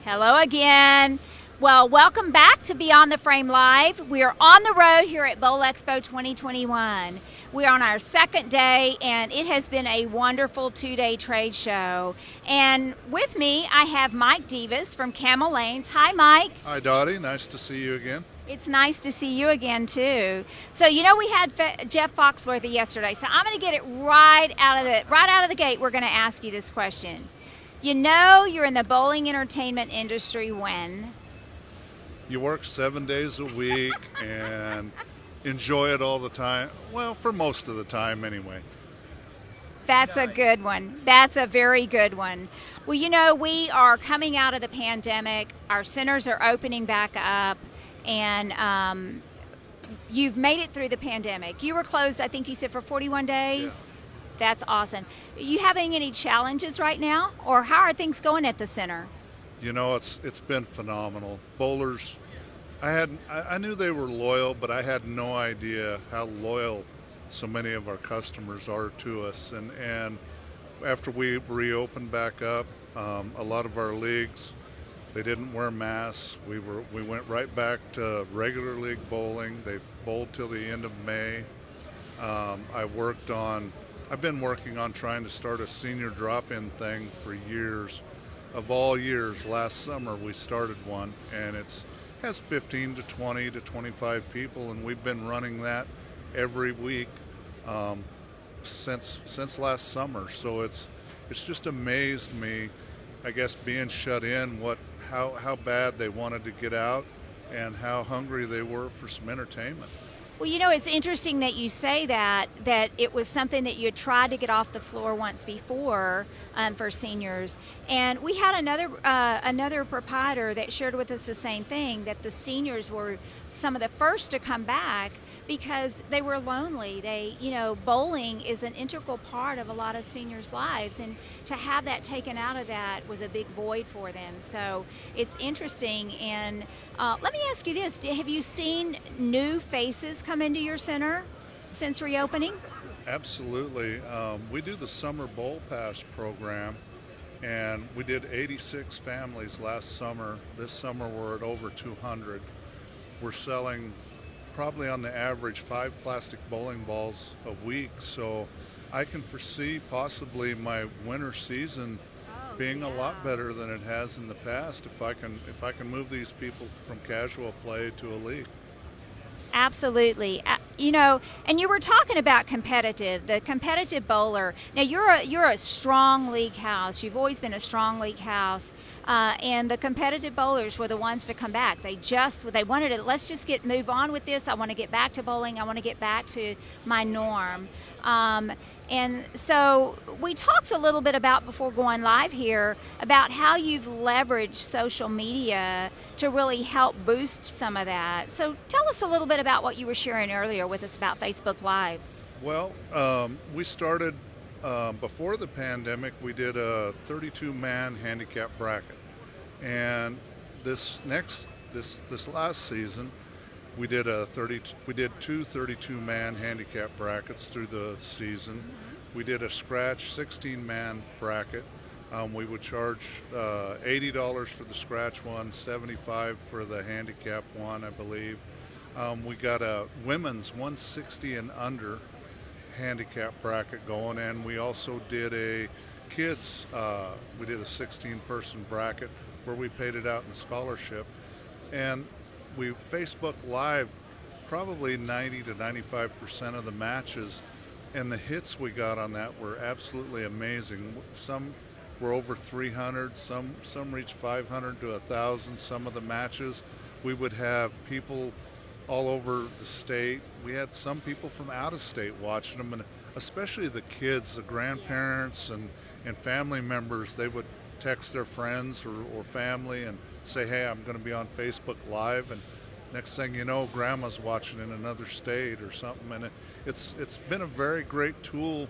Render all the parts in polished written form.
Hello again. Well, welcome back to Beyond the Frame Live. We are on the road here at Bowl Expo 2021. We're on our second day, and it has been a wonderful two-day trade show. And with me, I have Mike Divis from Camelanes. Hi, Mike. Hi, Dottie. Nice to see you again. It's nice to see you again, too. So, we had Jeff Foxworthy yesterday, so I'm going to get it right out of the gate. We're going to ask you this question. You're in the bowling entertainment industry when? You work 7 days a week and enjoy it all the time. Well, for most of the time anyway. That's a good one. That's a very good one. Well, we are coming out of the pandemic. Our centers are opening back up, and you've made it through the pandemic. You were closed, I think you said, for 41 days? Yeah. That's awesome. Are you having any challenges right now, or how are things going at the center? It's been phenomenal. Bowlers, I knew they were loyal, but I had no idea how loyal so many of our customers are to us. And after we reopened back up, a lot of our leagues, they didn't wear masks. We went right back to regular league bowling. They bowled till the end of May. I've been working on trying to start a senior drop-in thing for years. Of all years, last summer we started one, and it has 15 to 20 to 25 people, and we've been running that every week since last summer. So it's just amazed me, I guess, being shut in, how bad they wanted to get out and how hungry they were for some entertainment. Well, it's interesting that you say that it was something that you had tried to get off the floor once before for seniors. And we had another proprietor that shared with us the same thing, that the seniors were some of the first to come back because they were lonely. Bowling is an integral part of a lot of seniors' lives, and to have that taken out of that was a big void for them. So it's interesting. And let me ask you this: have you seen new faces come into your center since reopening? Absolutely. We do the Summer Bowl Pass program, and we did 86 families last summer. This summer we're at over 200. We're selling probably on the average 5 plastic bowling balls a week, so I can foresee possibly my winter season being a lot better than it has in the past if I can move these people from casual play to a league. Absolutely. And you were talking about the competitive bowler. Now you're a strong league house. You've always been a strong league house. And the competitive bowlers were the ones to come back. They wanted to, let's just move on with this. I want to get back to bowling. I want to get back to my norm. And so we talked a little bit about, before going live here, about how you've leveraged social media to really help boost some of that. So tell us a little bit about what you were sharing earlier with us about Facebook Live. Well, we started before the pandemic. We did a 32-man handicap bracket, and this last season we did two 32-man handicap brackets through the season. We did a scratch 16-man bracket. We would charge $80 for the scratch one, $75 for the handicap one, I believe. We got a women's 160 and under handicap bracket going, and we also did a kids. We did a 16-person bracket where we paid it out in scholarship, and we Facebook Live probably 90 to 95% of the matches, and the hits we got on that were absolutely amazing. Some were over 300, some reached 500 to 1,000. Some of the matches, we would have people all over the state. We had some people from out of state watching them, and especially the kids, the grandparents and family members, they would text their friends or family and say, hey, I'm going to be on Facebook Live, and next thing you know, grandma's watching in another state or something. And it's been a very great tool.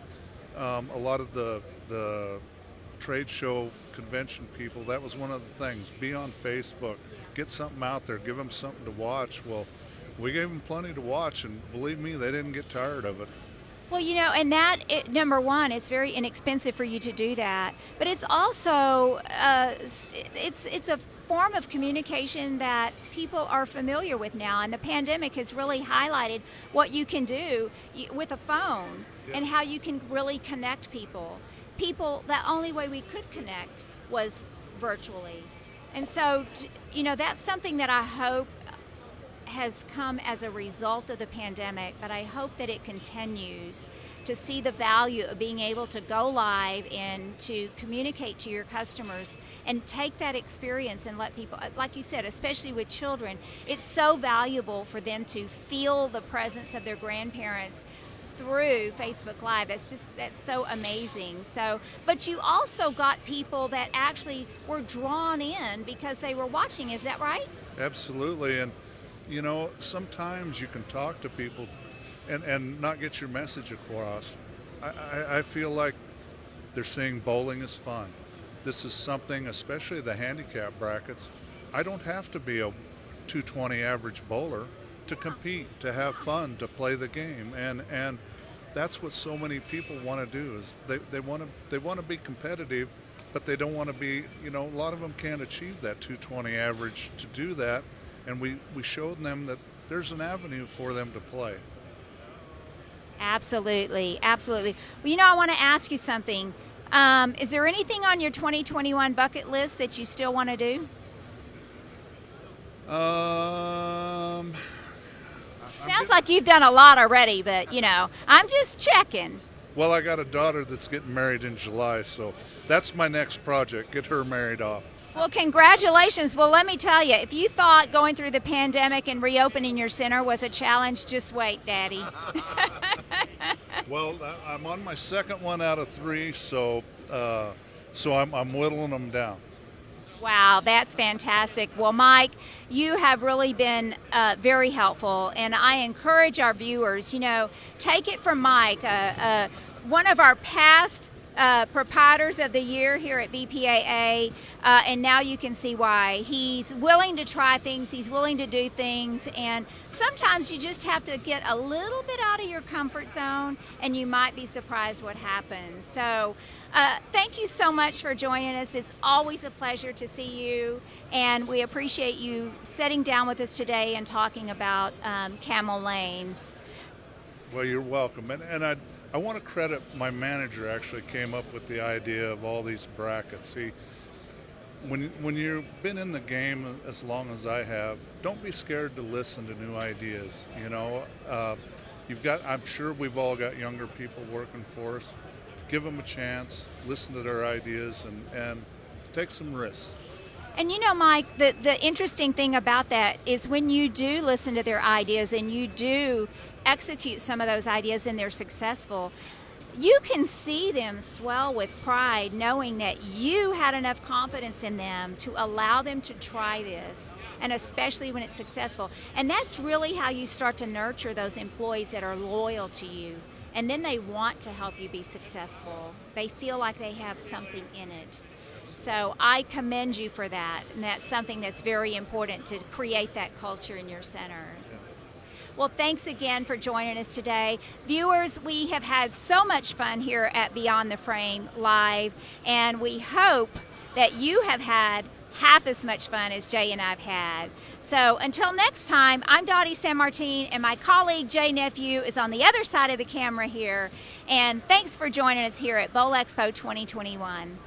A lot of the trade show convention people, that was one of the things. Be on Facebook, get something out there, give them something to watch. Well, we gave them plenty to watch, and believe me, they didn't get tired of it. Well, and number one, it's very inexpensive for you to do that, but it's also it's a form of communication that people are familiar with now, and the pandemic has really highlighted what you can do with a phone and how you can really connect people. The only way we could connect was virtually. And so, that's something that I hope has come as a result of the pandemic, but I hope that it continues to see the value of being able to go live and to communicate to your customers and take that experience and let people, like you said, especially with children, it's so valuable for them to feel the presence of their grandparents through Facebook Live. That's so amazing. So, but you also got people that actually were drawn in because they were watching. Is that right? Absolutely. And sometimes you can talk to people and not get your message across. I feel like they're saying bowling is fun. This is something, especially the handicap brackets. I don't have to be a 220 average bowler to compete, to have fun, to play the game, and that's what so many people want to do. Is they want to be competitive, but they don't want to be. A lot of them can't achieve that 220 average to do that, and we showed them that there's an avenue for them to play. Absolutely. Well, I want to ask you something. Is there anything on your 2021 bucket list that you still want to do? Sounds like you've done a lot already, but I'm just checking. Well, I got a daughter that's getting married in July, so that's my next project, get her married off. Well, congratulations. Well, let me tell you, if you thought going through the pandemic and reopening your center was a challenge, just wait, Daddy. Well, I'm on my second one out of 3, so I'm whittling them down. Wow, that's fantastic. Well, Mike, you have really been very helpful, and I encourage our viewers, take it from Mike, one of our past proprietors of the year here at BPAA, and now you can see why. He's willing to try things, he's willing to do things, and sometimes you just have to get a little bit out of your comfort zone and you might be surprised what happens. So thank you so much for joining us. It's always a pleasure to see you, and we appreciate you sitting down with us today and talking about Camelanes. Well, you're welcome, and I want to credit my manager. Actually came up with the idea of all these brackets. When you've been in the game as long as I have, don't be scared to listen to new ideas. I'm sure we've all got younger people working for us. Give them a chance, listen to their ideas, and take some risks. And Mike, the interesting thing about that is when you do listen to their ideas and you do execute some of those ideas and they're successful, you can see them swell with pride knowing that you had enough confidence in them to allow them to try this, and especially when it's successful. And that's really how you start to nurture those employees that are loyal to you, and then they want to help you be successful. They feel like they have something in it. So I commend you for that, and that's something that's very important to create that culture in your center. Well, thanks again for joining us today. Viewers, we have had so much fun here at Beyond the Frame Live, and we hope that you have had half as much fun as Jay and I've had. So until next time, I'm Dottie San Martin, and my colleague Jay Nephew is on the other side of the camera here. And thanks for joining us here at Bowl Expo 2021.